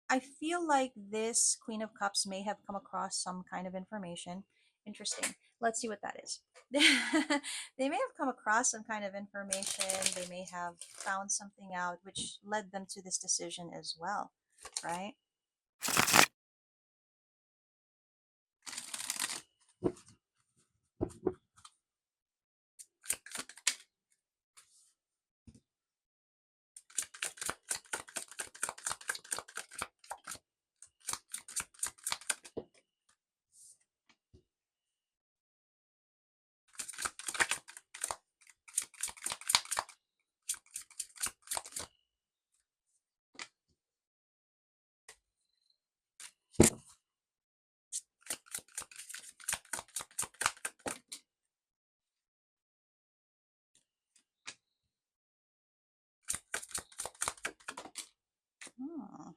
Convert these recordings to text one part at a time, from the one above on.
I feel like this Queen of Cups may have come across some kind of information. Interesting. Let's see what that is. They may have come across some kind of information. They may have found something out which led them to this decision as well, right? Hmm.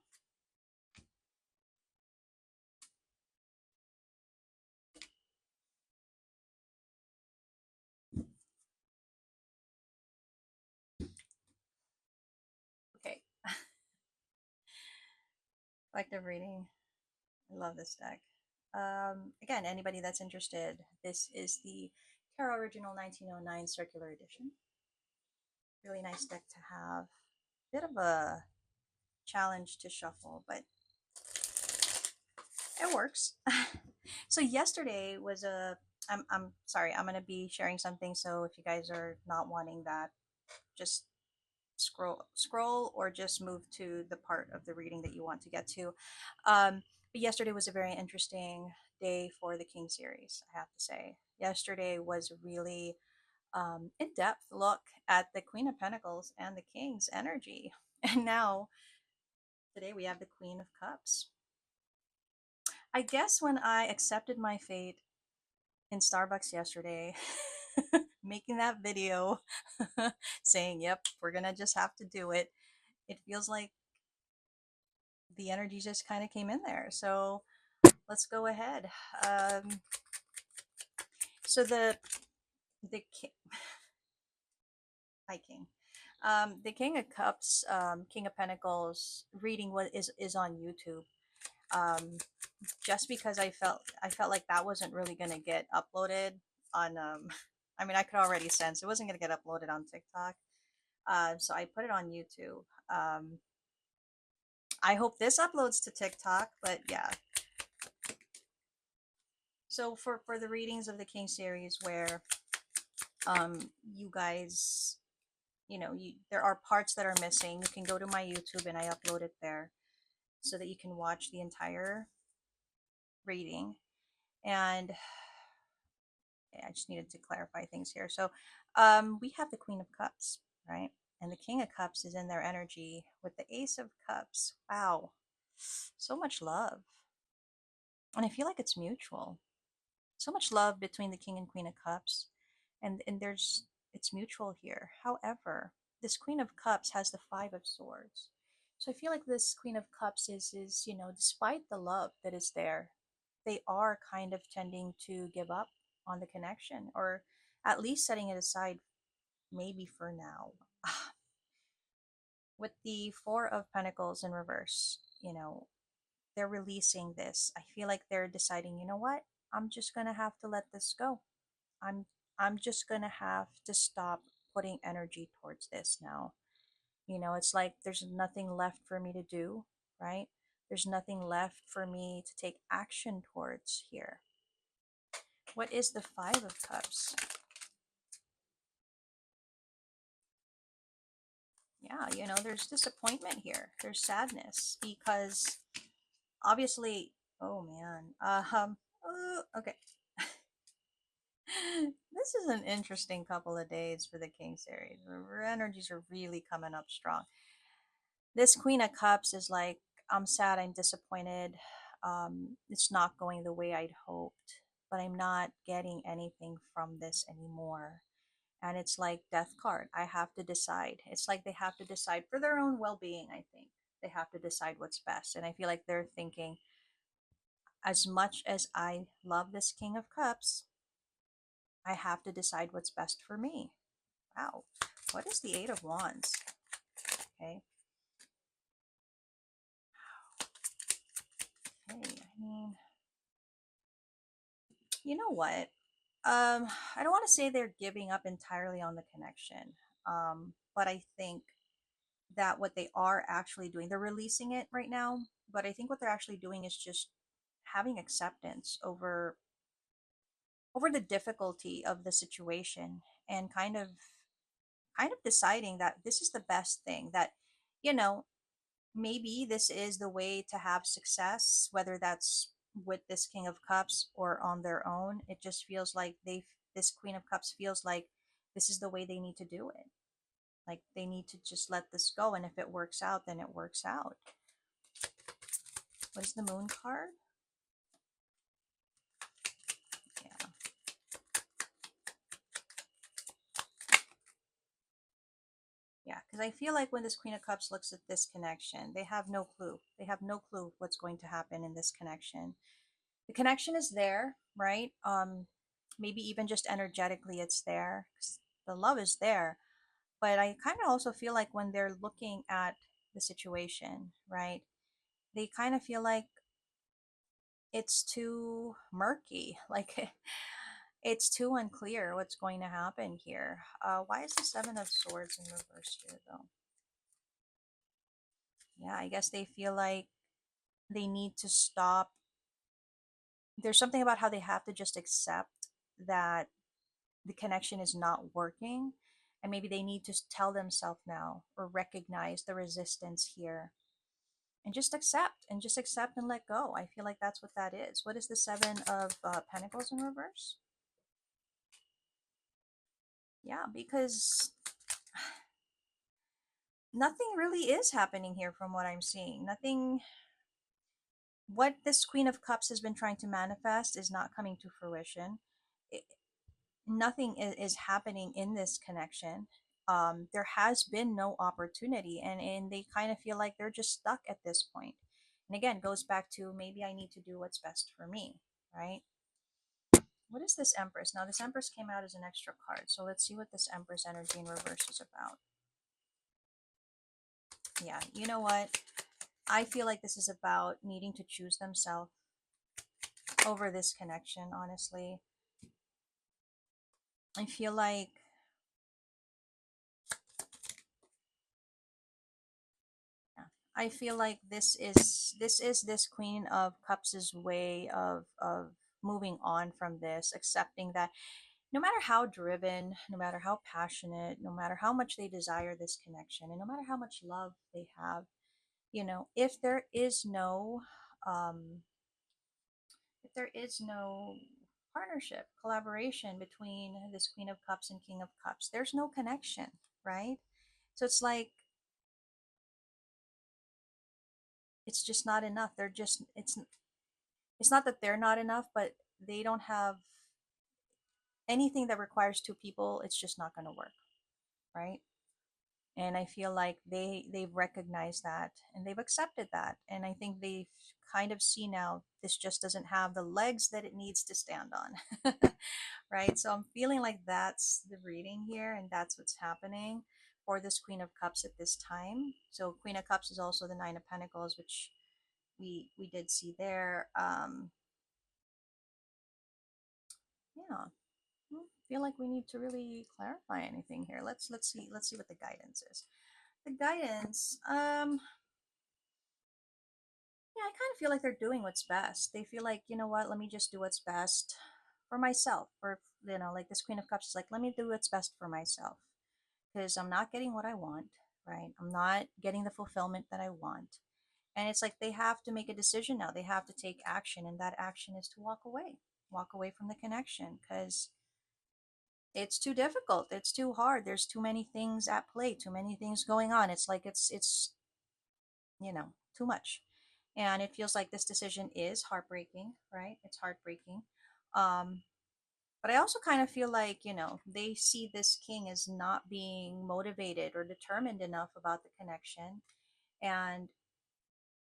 Okay. Collective reading. I love this deck. Again, anybody that's interested, this is the Tarot Original 1909 Circular Edition. Really nice deck to have. Bit of a challenge to shuffle, but it works. So yesterday was a. I'm sorry. I'm gonna be sharing something. So if you guys are not wanting that, just scroll or just move to the part of the reading that you want to get to. But yesterday was a very interesting day for the King series. I have to say, yesterday was really in-depth look at the Queen of Pentacles and the King's energy, and now today we have the Queen of Cups. I guess when I accepted my fate in Starbucks yesterday, making that video saying, yep, we're gonna just have to do it, it feels like the energy just kind of came in there. So let's go ahead. Um, so the Hi King. The King of Cups, King of Pentacles reading what is on YouTube. Um, just because I felt like that wasn't really gonna get uploaded on I mean I could already sense it wasn't gonna get uploaded on TikTok. So I put it on YouTube. I hope this uploads to TikTok, but yeah. So for the readings of the King series where you guys, there are parts that are missing, you can go to my YouTube and I upload it there so that you can watch the entire reading. And yeah, I just needed to clarify things here. So we have the Queen of Cups, right? And the King of Cups is in their energy with the Ace of Cups. Wow. So much love. And I feel like it's mutual. So much love between the King and Queen of Cups. And there's it's mutual here. However, this Queen of Cups has the Five of Swords. So I feel like this Queen of Cups is, despite the love that is there, they are kind of tending to give up on the connection, or at least setting it aside maybe for now. With the Four of Pentacles in reverse, they're releasing this. I feel like they're deciding, you know what? I'm just going to have to let this go. I'm I'm just going to have to stop putting energy towards this now. It's like there's nothing left for me to do, right? There's nothing left for me to take action towards here. What is the Five of Cups? Yeah, there's disappointment here. There's sadness because obviously, oh man. Okay. This is an interesting couple of days for the King series. Our energies are really coming up strong. This Queen of Cups is like, I'm sad, I'm disappointed. It's not going the way I'd hoped, but I'm not getting anything from this anymore. And it's like Death card. I have to decide. It's like they have to decide for their own well being, I think. They have to decide what's best. And I feel like they're thinking, as much as I love this King of Cups, I have to decide what's best for me. Wow. What is the Eight of Wands? Okay. You know what? I don't want to say they're giving up entirely on the connection. But I think that what they are actually doing, they're releasing it right now, but I think what they're actually doing is just having acceptance over the difficulty of the situation, and kind of deciding that this is the best thing, that you know maybe this is the way to have success, whether that's with this King of Cups or on their own. It just feels like this Queen of Cups feels like this is the way they need to do it. Like they need to just let this go, and if it works out, then it works out. What is the Moon card? Yeah. Yeah, because I feel like when this Queen of Cups looks at this connection, they have no clue. They have no clue what's going to happen in this connection. The connection is there, right? Maybe even just energetically it's there. 'Cause the love is there. But I kind of also feel like when they're looking at the situation, right? They kind of feel like it's too murky. Like it's too unclear what's going to happen here. Why is the Seven of Swords in reverse here, though? Yeah, I guess they feel like they need to stop. There's something about how they have to just accept that the connection is not working. And maybe they need to tell themselves now or recognize the resistance here and just accept and let go. I feel like that's what that is. What is the Seven of Pentacles in reverse? Yeah, because nothing really is happening here from what I'm seeing. Nothing, what this Queen of Cups has been trying to manifest is not coming to fruition. It, nothing is happening in this connection. There has been no opportunity, and they kind of feel like they're just stuck at this point. And again, goes back to maybe I need to do what's best for me, right? What is this Empress? Now, this Empress came out as an extra card, so let's see what this Empress energy in reverse is about. Yeah, you know what? I feel like this is about needing to choose themselves over this connection, honestly. I feel like yeah, I feel like this is this Queen of Cups' way of moving on from this, accepting that no matter how driven, no matter how passionate, no matter how much they desire this connection, and no matter how much love they have, if there is no um if there is no partnership, collaboration between this Queen of Cups and King of Cups, there's no connection, right? So it's like it's just not enough. It's not that they're not enough, but they don't have anything that requires two people. It's just not going to work, right? And I feel like they've recognized that and they've accepted that, and I think they kind of see now this just doesn't have the legs that it needs to stand on. Right, so I'm feeling like that's the reading here, and that's what's happening for this Queen of Cups at this time. So Queen of Cups is also the Nine of Pentacles, which we did see there. Yeah, I feel like we need to really clarify anything here. Let's see what the guidance is. The guidance, yeah, I kind of feel like they're doing what's best. They feel like, you know what, let me just do what's best for myself. Or, like this Queen of Cups is like, let me do what's best for myself. Because I'm not getting what I want, right? I'm not getting the fulfillment that I want. And it's like they have to make a decision now. They have to take action. And that action is to walk away from the connection because it's too difficult. It's too hard. There's too many things at play, too many things going on. It's like too much. And it feels like this decision is heartbreaking, right? It's heartbreaking. Um, but I also kind of feel like, they see this king as not being motivated or determined enough about the connection. And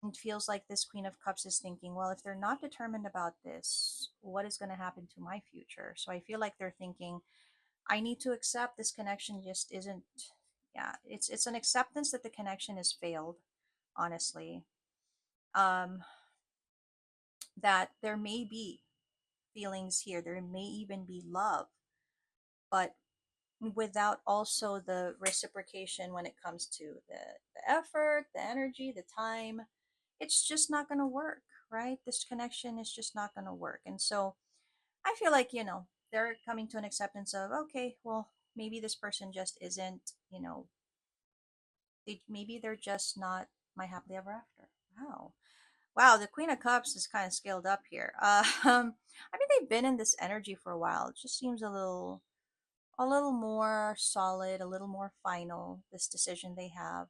it feels like this Queen of Cups is thinking, well, if they're not determined about this, what is going to happen to my future? So I feel like they're thinking, I need to accept this connection just isn't, yeah, it's an acceptance that the connection has failed, honestly. Um, that there may be feelings here. There may even be love, but without also the reciprocation when it comes to the effort, the energy, the time, it's just not going to work, right? This connection is just not going to work. And so I feel like, they're coming to an acceptance of, okay, well, maybe this person just isn't, maybe they're just not my happily ever after. Wow. Wow, the Queen of Cups is kind of scaled up here. I mean, they've been in this energy for a while. It just seems a little more solid, a little more final, this decision they have.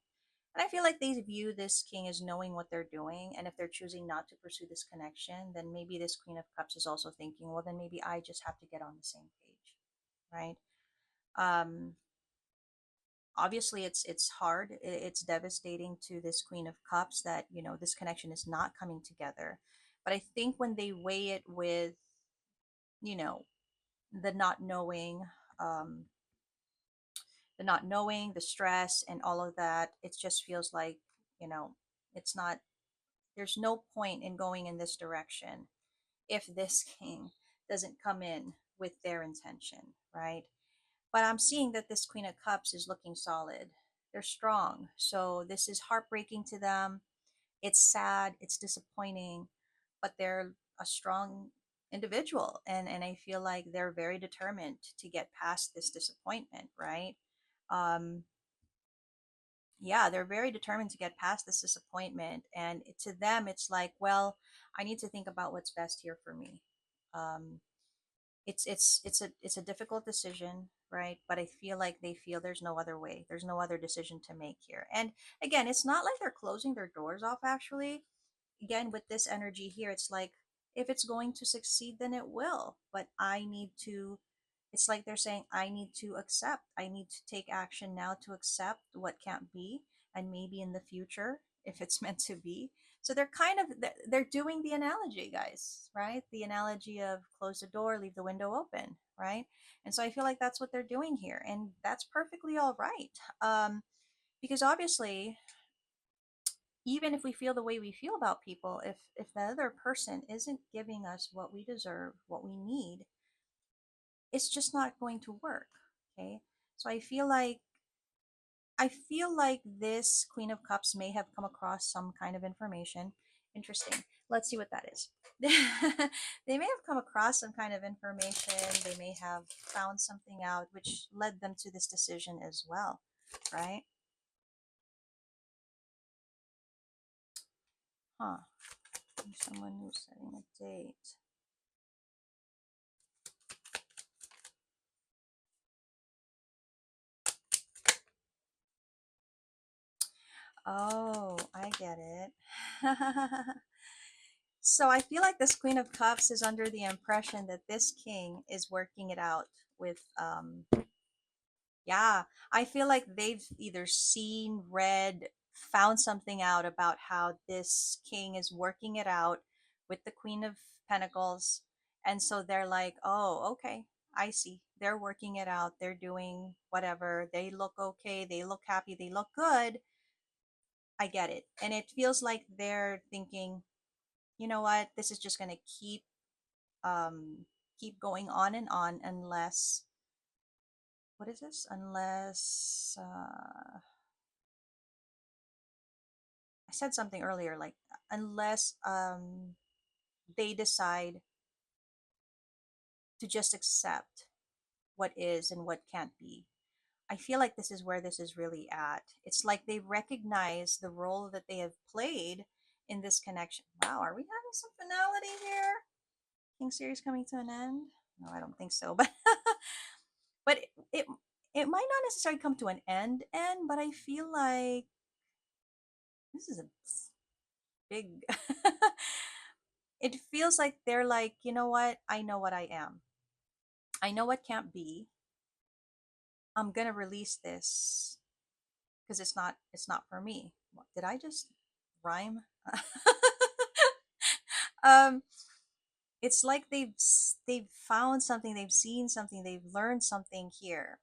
And I feel like they view this king as knowing what they're doing. And if they're choosing not to pursue this connection, then maybe this Queen of Cups is also thinking, well, then maybe I just have to get on the same page, right? Um, Obviously, it's hard. It's devastating to this Queen of Cups that, this connection is not coming together. But I think when they weigh it with, you know, the not knowing, um, the stress and all of that, it just feels like, you know, it's not, there's no point in going in this direction if this king doesn't come in with their intention, right? But I'm seeing that this Queen of Cups is looking solid. They're strong. So this is heartbreaking to them. It's sad, it's disappointing, but they're a strong individual, and I feel like they're very determined to get past this disappointment, right? Um yeah, they're very determined to get past this disappointment, and to them it's like, well, I need to think about what's best here for me. um it's a difficult decision, right? But I feel like they feel there's no other way, there's no other decision to make here. And again, it's not like they're closing their doors off, actually. Again, with this energy here, it's like, if it's going to succeed, then it will, but I need to, it's like they're saying, I need to accept, I need to take action now to accept what can't be, and maybe in the future, if it's meant to be. So they're kind of, they're doing the analogy, guys, right? The analogy of close the door, leave the window open, right? And so I feel like that's what they're doing here, and that's perfectly all right. Because obviously, even if we feel the way we feel about people, if the other person isn't giving us what we deserve, what we need, it's just not going to work. Okay. So I feel like this Queen of Cups may have come across some kind of information. Interesting. Let's see what that is. They may have come across some kind of information. They may have found something out which led them to this decision as well, right? Huh. Someone who's setting a date. Oh, I get it. So I feel like this Queen of Cups is under the impression that this king is working it out with, yeah, I feel like they've either seen, read, found something out about how this king is working it out with the Queen of Pentacles. And so they're like, oh, okay, I see. They're working it out. They're doing whatever. They look okay. They look happy. They look good. I get it. And it feels like they're thinking, you know what, this is just going to keep going on and on, unless, what is this? Unless I said something earlier, like, unless they decide to just accept what is and what can't be. I feel like this is where this is really at. It's like they recognize the role that they have played in this connection. Wow, are we having some finality here? King series coming to an end? No, I don't think so. But but it might not necessarily come to an end, but I feel like this is a big. It feels like they're like, you know what? I know what I am. I know what can't be. I'm gonna release this because it's not for me. Did I just rhyme? um, it's like they've found something, they've seen something, they've learned something here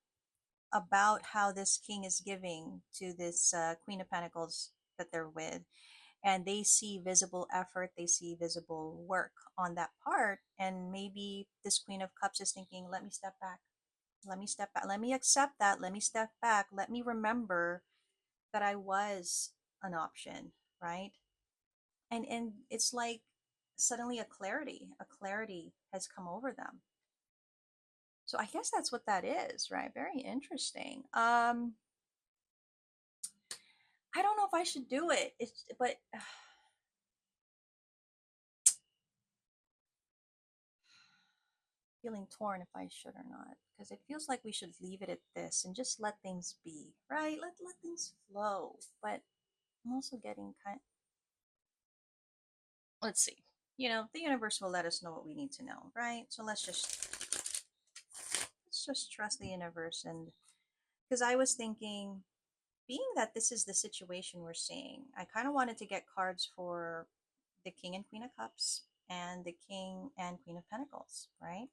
about how this king is giving to this Queen of Pentacles that they're with. and they see visible effort, they see visible work on that part. And maybe this Queen of Cups is thinking, let me step back, let me step back, let me accept that, let me step back, let me remember that I was an option, right? And it's like suddenly a clarity has come over them. So I guess that's what that is, right? Very interesting. I don't know if I should do it. It's but feeling torn if I should or not, because it feels like we should leave it at this and just let things be, right? Let things flow. But I'm also getting kind. Let's see. The universe will let us know what we need to know, right? So let's just trust the universe. And because I was thinking, being that this is the situation we're seeing, I kind of wanted to get cards for the King and Queen of Cups and the King and Queen of Pentacles, right?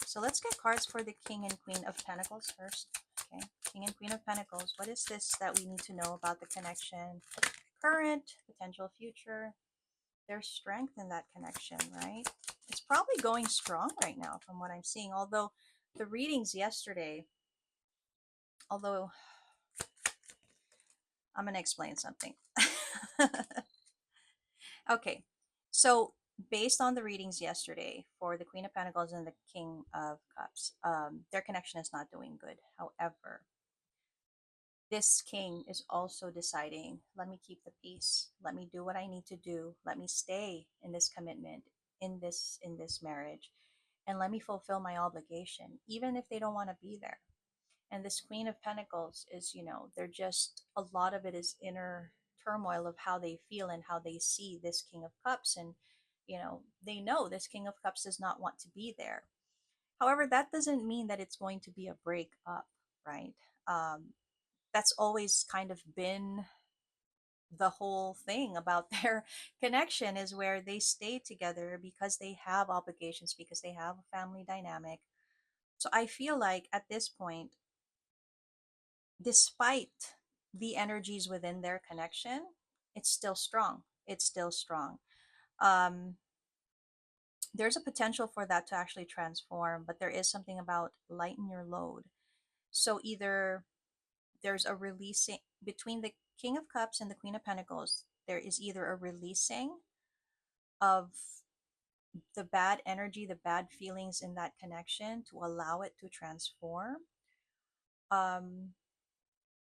So let's get cards for the King and Queen of Pentacles first. Okay, King and Queen of Pentacles. What is this that we need to know about the connection? Current, potential future. There's strength in that connection, right? It's probably going strong right now from what I'm seeing. Although the readings yesterday, although I'm going to explain something. Okay, so based on the readings yesterday for the Queen of Pentacles and the King of Cups, their connection is not doing good. However, this king is also deciding, let me keep the peace, let me do what I need to do, let me stay in this commitment, in this marriage, and let me fulfill my obligation even if they don't want to be there. And this Queen of Pentacles is, they're just, a lot of it is inner turmoil of how they feel and how they see this King of Cups. And they know this King of Cups does not want to be there. However, that doesn't mean that it's going to be a break up, right? That's always kind of been the whole thing about their connection, is where they stay together because they have obligations, because they have a family dynamic. So I feel like at this point, despite the energies within their connection, it's still strong. It's still strong. Um, there's a potential for that to actually transform, but there is something about lighten your load. So either there's a releasing between the King of Cups and the Queen of Pentacles, there is either a releasing of the bad energy, the bad feelings in that connection to allow it to transform. Um,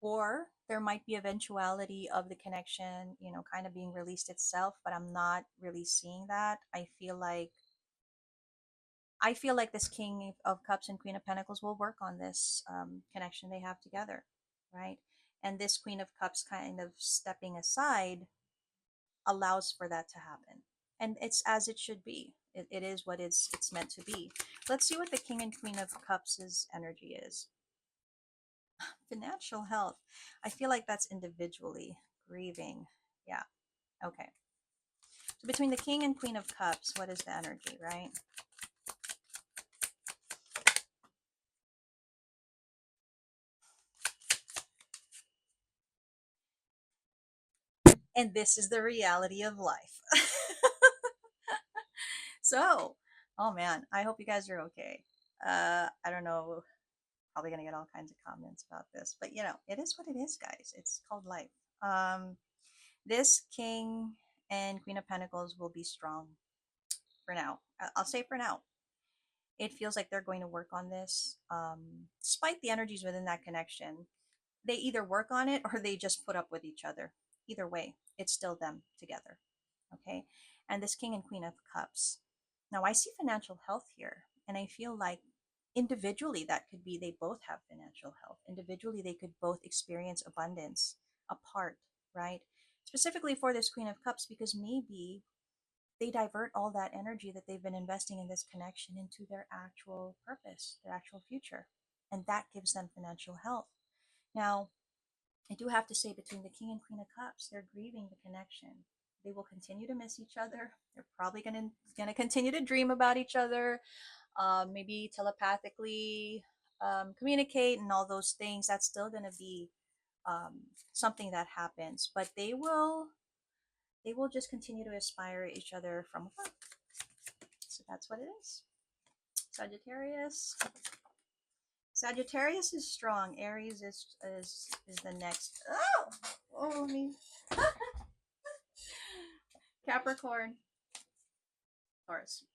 or there might be eventuality of the connection, kind of being released itself, but I'm not really seeing that. I feel like this King of Cups and Queen of Pentacles will work on this connection they have together, right? And this Queen of Cups kind of stepping aside allows for that to happen, and it's as it should be. It is what it's meant to be. Let's see what the King and Queen of Cups' energy is. Financial health. I feel like that's individually grieving. Yeah. Okay. So between the King and Queen of Cups, what is the energy, right? And this is the reality of life. So, oh man, I hope you guys are okay. I don't know, probably gonna get all kinds of comments about this, but it is what it is, guys. It's called life. Um, this King and Queen of Pentacles will be strong for now. I'll say for now. It feels like they're going to work on this. Despite the energies within that connection, they either work on it or they just put up with each other. Either way, it's still them together. Okay. And this King and Queen of Cups. Now, I see financial health here, and I feel like individually that could be they both have financial health. Individually, they could both experience abundance apart, right? Specifically for this Queen of Cups, because maybe they divert all that energy that they've been investing in this connection into their actual purpose, their actual future. And that gives them financial health. Now, I do have to say, between the King and Queen of Cups, they're grieving the connection. They will continue to miss each other. They're probably gonna continue to dream about each other, maybe telepathically communicate and all those things. That's still gonna be something that happens. But they will just continue to inspire each other from afar. So that's what it is. Sagittarius. Sagittarius is strong. Aries is the next. Oh me. Capricorn. Taurus.